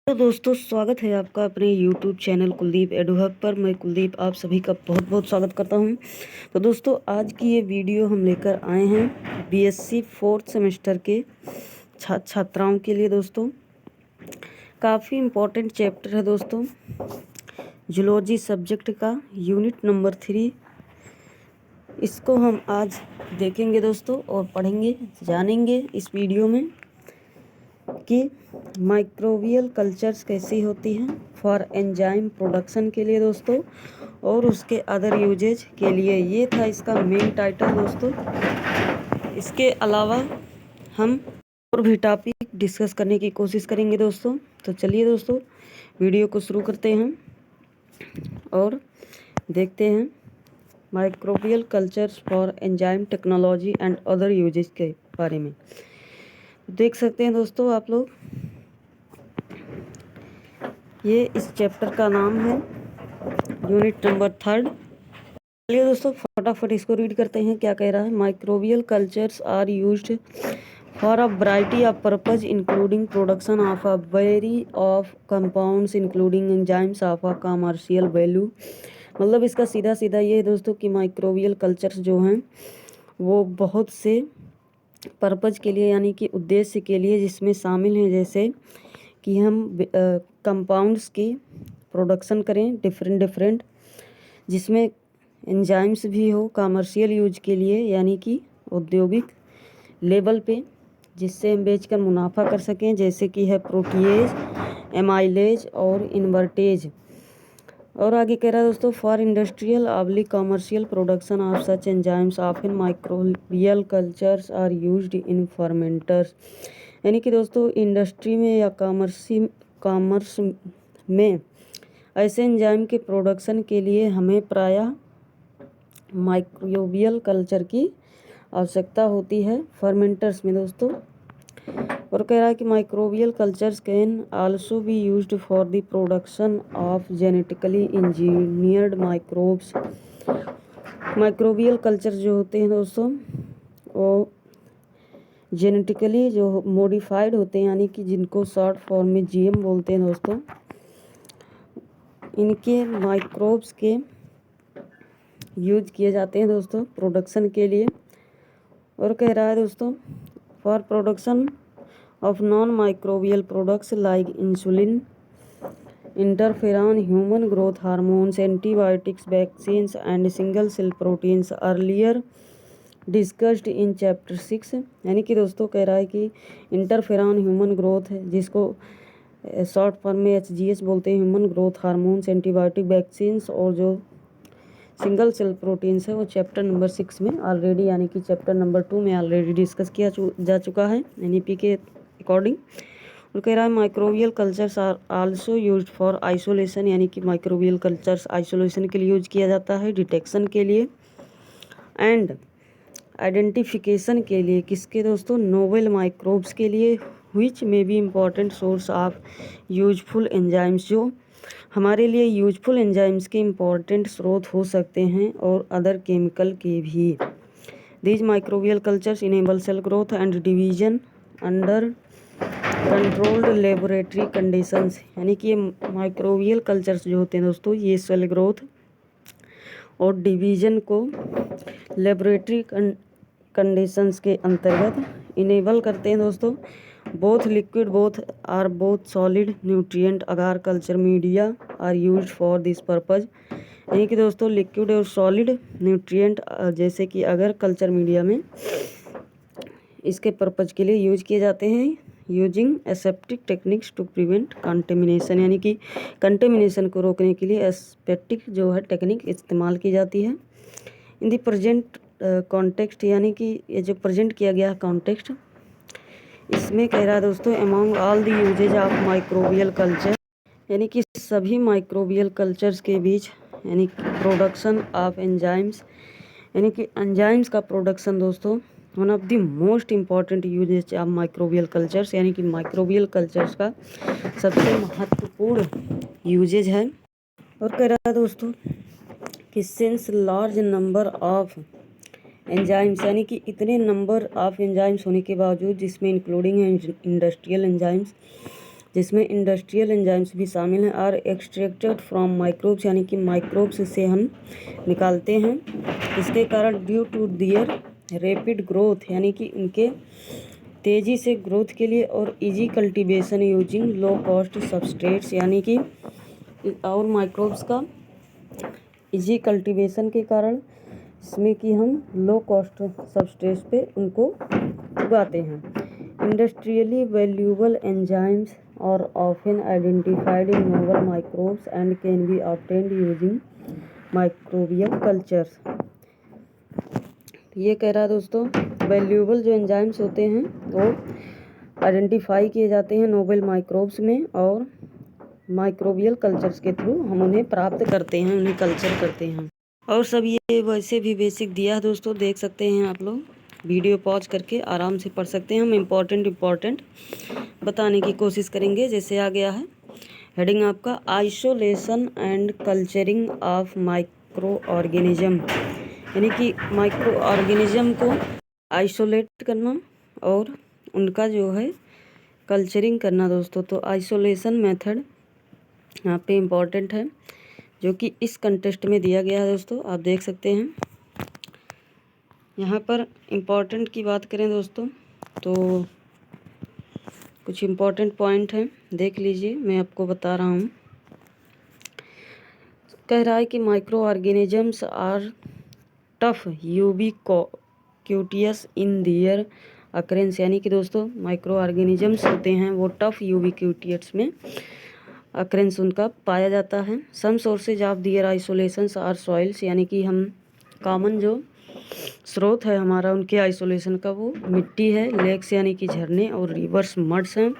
तो दोस्तों स्वागत है आपका अपने YouTube चैनल कुलदीप एडुहब पर। मैं कुलदीप आप सभी का बहुत बहुत स्वागत करता हूं। तो दोस्तों आज की ये वीडियो हम लेकर आए हैं बीएससी 4th सेमेस्टर के छात्राओं के लिए। दोस्तों काफ़ी इम्पोर्टेंट चैप्टर है दोस्तों, जूलॉजी सब्जेक्ट का यूनिट नंबर 3। इसको हम आज देखेंगे दोस्तों और पढ़ेंगे, जानेंगे इस वीडियो में कि माइक्रोबियल कल्चर्स कैसी होती हैं फॉर एंजाइम प्रोडक्शन के लिए दोस्तों, और उसके अदर यूजेज के लिए। ये था इसका मेन टाइटल दोस्तों। इसके अलावा हम और भी टॉपिक डिस्कस करने की कोशिश करेंगे दोस्तों। तो चलिए दोस्तों वीडियो को शुरू करते हैं और देखते हैं microbial cultures for enzyme technology and other uses के बारे में। देख सकते हैं दोस्तों आप लोग, ये इस चैप्टर का नाम है यूनिट नंबर 3। चलिए दोस्तों फटाफट इसको रीड करते हैं क्या कह रहा है। Microbial cultures are used for a variety of purpose including production of a very of compounds including enzymes of a commercial value. मतलब इसका सीधा सीधा ये है दोस्तों कि माइक्रोबियल कल्चर्स जो हैं वो बहुत से पर्पज के लिए यानी कि उद्देश्य के लिए जिसमें शामिल हैं, जैसे कि हम कंपाउंड्स की प्रोडक्शन करें डिफरेंट जिसमें एंजाइम्स भी हो, कमर्शियल यूज के लिए यानी कि औद्योगिक लेवल पे, जिससे हम बेचकर मुनाफा कर सकें, जैसे कि है प्रोटीएज, एमाइलेज और इन्वर्टेज। और आगे कह रहा है दोस्तों for industrial oblique commercial production of such enzymes of in microbial cultures are used in fermenters. यानी कि दोस्तों इंडस्ट्री में या कॉमर्स में ऐसे एंजाइम के प्रोडक्शन के लिए हमें प्रायः माइक्रोबियल कल्चर की आवश्यकता होती है फर्मेंटर्स में दोस्तों। और कह रहा है कि microbial cultures can also be used for the production of genetically engineered microbes. Microbial culture जो होते हैं दोस्तों वो जेनेटिकली जो मॉडिफाइड होते हैं, यानी कि जिनको शॉर्ट फॉर्म में जीएम बोलते हैं दोस्तों, इनके माइक्रोब्स के यूज किए जाते हैं दोस्तों प्रोडक्शन के लिए। और कह रहा है दोस्तों for production of non microbial products like insulin, interferon, human growth hormones, antibiotics, vaccines and single cell proteins earlier discussed in chapter 6। यानी कि दोस्तों कह रहा है कि इंटरफेरॉन ह्यूमन ग्रोथ है, जिसको शॉर्ट फॉर्म में HGH बोलते हैं, human growth hormones, antibiotic, vaccines और जो सिंगल सेल प्रोटीन्स है वो चैप्टर नंबर 6 में ऑलरेडी यानी कि चैप्टर नंबर 2 में ऑलरेडी डिस्कस किया जा चुका है NEP के अकॉर्डिंग। और कह रहा है microbial cultures are also used for isolation, यानी कि माइक्रोबियल कल्चर्स आइसोलेशन के लिए यूज किया जाता है, डिटेक्शन के लिए एंड आइडेंटिफिकेशन के लिए। किसके दोस्तों? नोवेल माइक्रोब्स के लिए, विच में B important source of useful enzymes, जो हमारे लिए यूजफुल एंजाइम्स के इम्पॉर्टेंट स्रोत हो सकते हैं, और अदर केमिकल के भी। These microbial cultures enable cell growth and division under controlled laboratory conditions. यानी कि ये माइक्रोबियल कल्चर्स जो होते हैं दोस्तों, ये सेल ग्रोथ और डिवीजन को लेबोरेटरी कंडीशंस के अंतर्गत इनेबल करते हैं दोस्तों। Both liquid both solid nutrient agar culture media are used for this purpose. यानी कि दोस्तों लिक्विड और सॉलिड न्यूट्रिएंट जैसे कि अगर कल्चर मीडिया में इसके पर्पज के लिए यूज किए जाते हैं, using aseptic techniques to prevent contamination. यानी कि कंटेमिनेशन को रोकने के एसे एसेप्टिक जो है टेक्निक इस्तेमाल की जाती है। इन द प्रेजेंट कॉन्टेक्स्ट, यानी कि ये जो प्रेजेंट किया गया कॉन्टेक्स्ट, इसमें कह रहा है दोस्तों among all the uses of microbial culture, यानी कि सभी माइक्रोबियल कल्चर्स के बीच, यानी कि प्रोडक्शन ऑफ एंजाइम्स, यानी कि एंजाइम्स का प्रोडक्शन दोस्तों one of the most important uses of microbial cultures, यानी कि माइक्रोबियल कल्चर्स का सबसे महत्वपूर्ण यूजेज है। और कह रहा है दोस्तों कि since large number of enzymes, यानी कि इतने नंबर ऑफ एंजाइम्स होने के बावजूद, जिसमें इंक्लूडिंग इंडस्ट्रियल एंजाइम्स जिसमें इंडस्ट्रियल एंजाइम्स भी शामिल हैं, आर एक्सट्रैक्टेड फ्रॉम माइक्रोब्स, यानी कि माइक्रोब्स से हम निकालते हैं। इसके कारण due to their rapid growth, यानी कि उनके तेज़ी से ग्रोथ के लिए, और easy cultivation using low cost substrates, यानी कि और माइक्रोब्स का इजी कल्टीवेशन के कारण इसमें कि हम लो कॉस्ट सबस्ट्रेट्स पे उनको उगाते हैं। इंडस्ट्रियली वैल्यूएबल एंजाइम्स और often identified in novel microbes and can be obtained using microbial cultures. ये कह रहा है दोस्तों, वैल्यूएबल जो एंजाइम्स होते हैं वो आइडेंटिफाई किए जाते हैं नोबल माइक्रोब्स में, और माइक्रोबियल कल्चर्स के थ्रू हम उन्हें प्राप्त करते हैं, उन्हें कल्चर करते हैं। और सब ये वैसे भी बेसिक दिया है दोस्तों, देख सकते हैं आप लोग, वीडियो पॉज करके आराम से पढ़ सकते हैं। हम इम्पोर्टेंट बताने की कोशिश करेंगे। जैसे आ गया है हेडिंग आपका, isolation and culturing of micro organism, यानी कि माइक्रो ऑर्गेनिज्म को आइसोलेट करना और उनका जो है कल्चरिंग करना दोस्तों। तो आइसोलेशन मेथड यहाँ पे इम्पॉर्टेंट है, जो कि इस कंटेस्ट में दिया गया है दोस्तों, आप देख सकते हैं। यहाँ पर इम्पॉर्टेंट की बात करें दोस्तों तो कुछ इम्पॉर्टेंट पॉइंट हैं, देख लीजिए, मैं आपको बता रहा हूँ। कह रहा है कि microorganisms are tough ubiquitous in their occurrence, यानी कि दोस्तों माइक्रो ऑर्गेनिजम्स होते हैं वो टफ यूबिक्यूटियस में अकरेंस उनका पाया जाता है। Some sources of their isolations are soils, यानी कि हम कॉमन जो स्रोत है हमारा उनके आइसोलेशन का वो मिट्टी है, लेक्स यानी कि झरने, और रिवर्स मड्स हैं,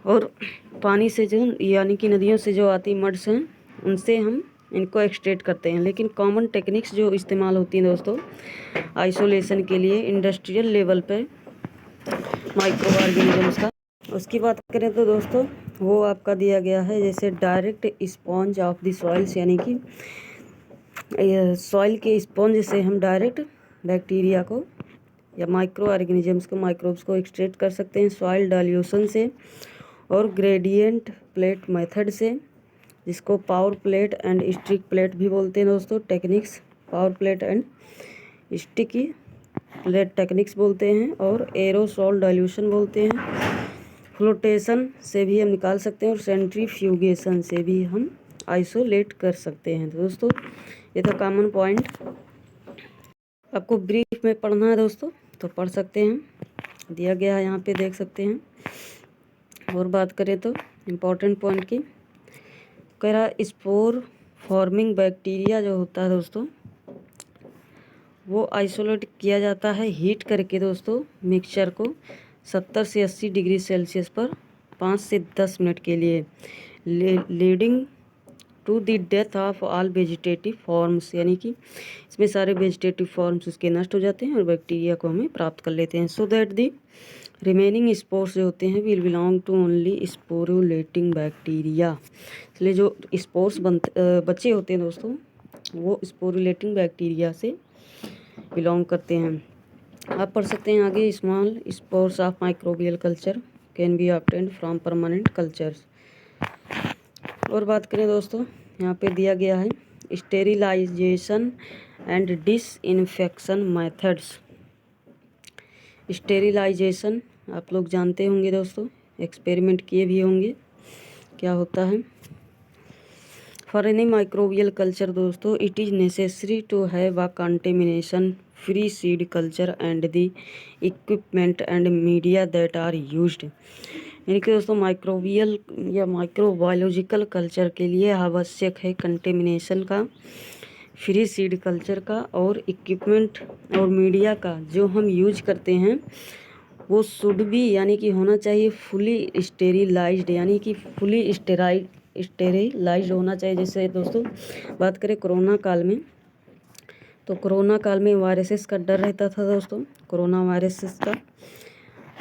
और पानी से जो यानी कि नदियों से जो आती मड्स हैं उनसे हम इनको एक्सट्रैक्ट करते हैं। लेकिन कॉमन टेक्निक्स जो इस्तेमाल होती हैं दोस्तों आइसोलेशन के लिए इंडस्ट्रियल लेवल पे माइक्रो ऑर्गेनिजम्स का, उसकी बात करें तो दोस्तों वो आपका दिया गया है, जैसे direct sponge of the soils, यानी कि सॉइल के स्पॉन्ज से हम डायरेक्ट बैक्टीरिया को या माइक्रो ऑर्गेनिजम्स को, माइक्रोब्स को एक्सट्रैक्ट कर सकते हैं सॉइल डाइल्यूशन से, और ग्रेडियंट प्लेट मेथड से, जिसको power plate and stick plate भी बोलते हैं दोस्तों। Techniques power plate and sticky plate techniques बोलते हैं, और एरोसॉल डाइल्यूशन बोलते हैं। फ्लोटेशन से भी हम निकाल सकते हैं, और सेंट्रीफ्यूगेशन से भी हम आइसोलेट कर सकते हैं। दोस्तों ये तो कॉमन पॉइंट आपको ब्रीफ में पढ़ना है दोस्तों, तो पढ़ सकते हैं, दिया गया है यहाँ पे, देख सकते हैं। और बात करें तो इम्पोर्टेंट पॉइंट की, कह रहा स्पोर फॉर्मिंग बैक्टीरिया जो होता है दोस्तों वो आइसोलेट किया जाता है हीट करके दोस्तों मिक्सचर को 70 से 80 डिग्री सेल्सियस पर 5 से 10 मिनट के लिए, leading to the death of all vegetative forms, यानी कि इसमें सारे वेजिटेटिव फॉर्म्स उसके नष्ट हो जाते हैं और बैक्टीरिया को हमें प्राप्त कर लेते हैं। So that the remaining spores जो होते हैं will belong to only sporulating bacteria, इसलिए जो स्पोर्स बचे होते हैं दोस्तों वो स्पोरुलेटिंग बैक्टीरिया से बिलोंग करते हैं। आप पढ़ सकते हैं आगे, small spores of microbial culture can be obtained from permanent cultures. और बात करें दोस्तों यहाँ पे दिया गया है sterilisation and disinfection methods. Sterilisation आप लोग जानते होंगे दोस्तों, एक्सपेरिमेंट किए भी होंगे, क्या होता है। फॉर एनी माइक्रोबियल कल्चर दोस्तों it is necessary to have a contamination free seed culture and the equipment and media that are used, यानी कि दोस्तों माइक्रोबियल या माइक्रोबायोलॉजिकल कल्चर के लिए आवश्यक है कंटेमिनेशन का, फ्री सीड कल्चर का, और इक्विपमेंट और मीडिया का जो हम यूज करते हैं वो शुड भी, यानी कि होना चाहिए फुली स्टेरिलाइज्ड, यानी कि फुली स्टेरिलाइज्ड होना चाहिए। जैसे दोस्तों बात करें कोरोना काल में, तो कोरोना काल में वायरसेस का डर रहता था दोस्तों, कोरोना वायरसेस का,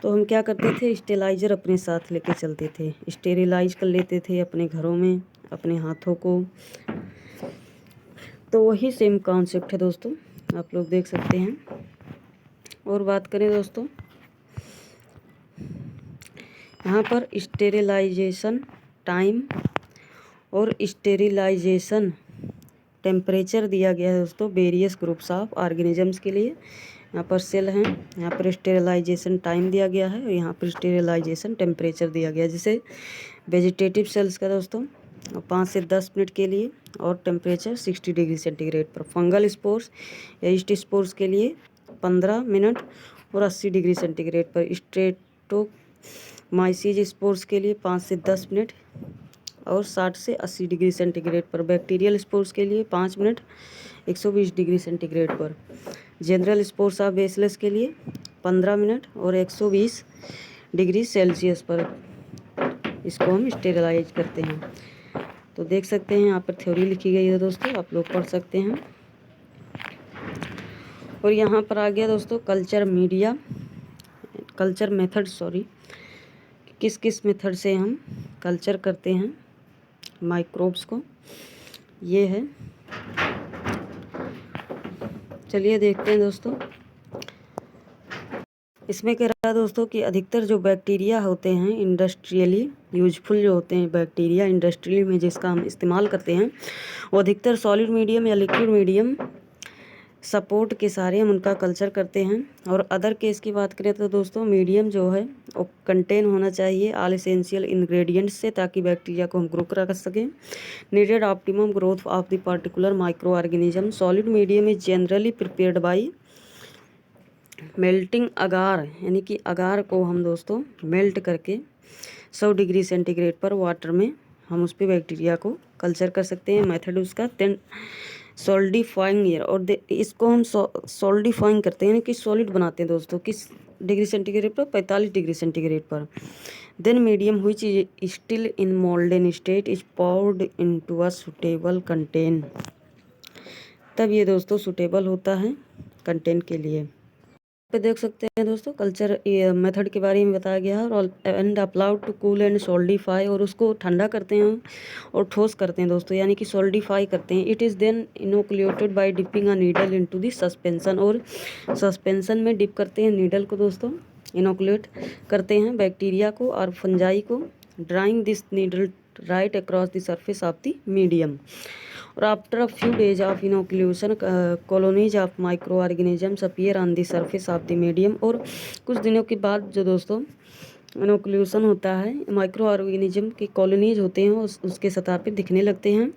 तो हम क्या करते थे स्टेलाइजर अपने साथ लेके चलते थे, स्टेरिलाइज कर लेते थे अपने घरों में अपने हाथों को। तो वही सेम कॉन्सेप्ट है दोस्तों, आप लोग देख सकते हैं। और बात करें दोस्तों यहाँ पर स्टेरिलाइजेशन टाइम और स्टेरिलाइजेशन टेम्परेचर दिया गया है दोस्तों वेरियस ग्रुप्स ऑफ ऑर्गेनिजम्स के लिए। यहाँ पर सेल हैं, यहाँ पर स्टेरिलाइजेशन टाइम दिया गया है और यहाँ पर स्टेरिलाइजेशन टेम्परेचर दिया गया है। जैसे वेजिटेटिव सेल्स का दोस्तों 5 से 10 मिनट के लिए और टेम्परेचर 60 डिग्री सेंटीग्रेड पर। फंगल स्पोर्स या ईस्ट स्पोर्स के लिए 15 मिनट और 80 डिग्री सेंटीग्रेड पर। स्ट्रेप्टोमाइसीज स्पोर्स के लिए 5 से 10 मिनट और 60 से 80 डिग्री सेंटीग्रेड पर। बैक्टीरियल स्पोर्स के लिए 5 मिनट 120 डिग्री सेंटीग्रेड पर। जनरल स्पोर्स ऑफ बेसिलस के लिए 15 मिनट और 120 डिग्री सेल्सियस पर इसको हम स्टेरिलाइज करते हैं। तो देख सकते हैं यहाँ पर थ्योरी लिखी गई है दोस्तों, आप लोग पढ़ सकते हैं। और यहाँ पर आ गया दोस्तों कल्चर मेथड किस किस मेथड से हम कल्चर करते हैं माइक्रोब्स को, ये है। चलिए देखते हैं दोस्तों। इसमें कह रहा है दोस्तों कि अधिकतर जो बैक्टीरिया होते हैं इंडस्ट्रियली यूजफुल जो होते हैं बैक्टीरिया इंडस्ट्रियल में जिसका हम इस्तेमाल करते हैं, वो अधिकतर सॉलिड मीडियम या लिक्विड मीडियम सपोर्ट के सारे हम उनका कल्चर करते हैं। और अदर केस की बात करें तो दोस्तों मीडियम जो है वो कंटेन होना चाहिए ऑल एसेंशियल इंग्रेडिएंट्स से, ताकि बैक्टीरिया को हम ग्रो कर सकें। Needed optimum growth of the particular micro organism. Solid medium is generally prepared by melting agar, यानी कि अगार को हम दोस्तों मेल्ट करके 100 डिग्री सेंटीग्रेड पर वाटर में हम उस पर बैक्टीरिया को कल्चर कर सकते हैं। मेथड उसका देन सॉल्डिफाइंग ईयर, और इसको हम सॉल्डिफाइंग करते हैं, यानी कि सॉलिड बनाते हैं दोस्तों किस डिग्री सेंटीग्रेड पर, 45 डिग्री सेंटीग्रेड पर। Then medium which is still in molten state is poured into a suitable container, तब ये दोस्तों सुटेबल होता है कंटेन के लिए। पे देख सकते हैं दोस्तों कल्चर मेथड के बारे में बताया गया है। और and allowed to cool and solidify, और उसको ठंडा करते हैं और ठोस करते हैं दोस्तों, यानी कि सोल्डिफाई करते हैं। It is then inoculated by dipping a needle into the suspension, और सस्पेंशन में डिप करते हैं नीडल को दोस्तों, इनोकुलेट करते हैं बैक्टीरिया को और फंजाई को। Drawing this needle right across the surface of the medium, और after a few days of inoculation colonies of micro organisms appear on the surface of the medium, और कुछ दिनों के बाद जो दोस्तों इनोकुलेशन होता है माइक्रो ऑर्गेनिज्म की कॉलोनीज होते हैं उसके सतह पे दिखने लगते हैं।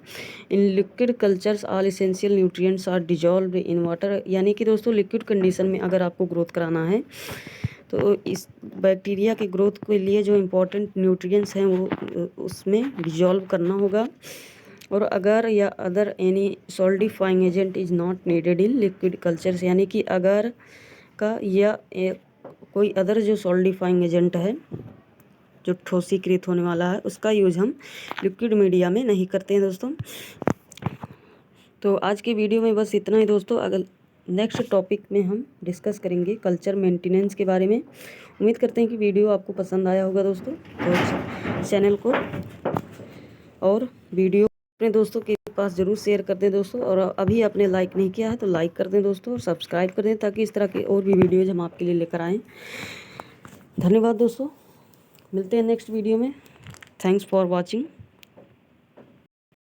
In liquid cultures all essential nutrients are dissolved in water, यानी कि दोस्तों लिक्विड कंडीशन में अगर आपको ग्रोथ कराना है तो इस बैक्टीरिया के ग्रोथ के लिए जो इम्पोर्टेंट न्यूट्रिएंट्स हैं वो उसमें डिजॉल्व करना होगा। और अगर या other any solidifying agent is not needed in liquid cultures, यानी कि अगर का या कोई अदर जो सॉल्डिफाइंग एजेंट है जो ठोसीकृत होने वाला है उसका यूज हम लिक्विड मीडिया में नहीं करते हैं दोस्तों। तो आज के वीडियो में बस इतना ही दोस्तों। अगर नेक्स्ट टॉपिक में हम डिस्कस करेंगे कल्चर मेंटेनेंस के बारे में। उम्मीद करते हैं कि वीडियो आपको पसंद आया होगा दोस्तों। तो चैनल को और वीडियो अपने दोस्तों के पास ज़रूर शेयर कर दें दोस्तों, और अभी आपने लाइक नहीं किया है तो लाइक कर दें दोस्तों और सब्सक्राइब कर दें, ताकि इस तरह के और भी वीडियोज़ हम आपके लिए लेकर आएँ। धन्यवाद दोस्तों, मिलते हैं नेक्स्ट वीडियो में। Thanks for watching.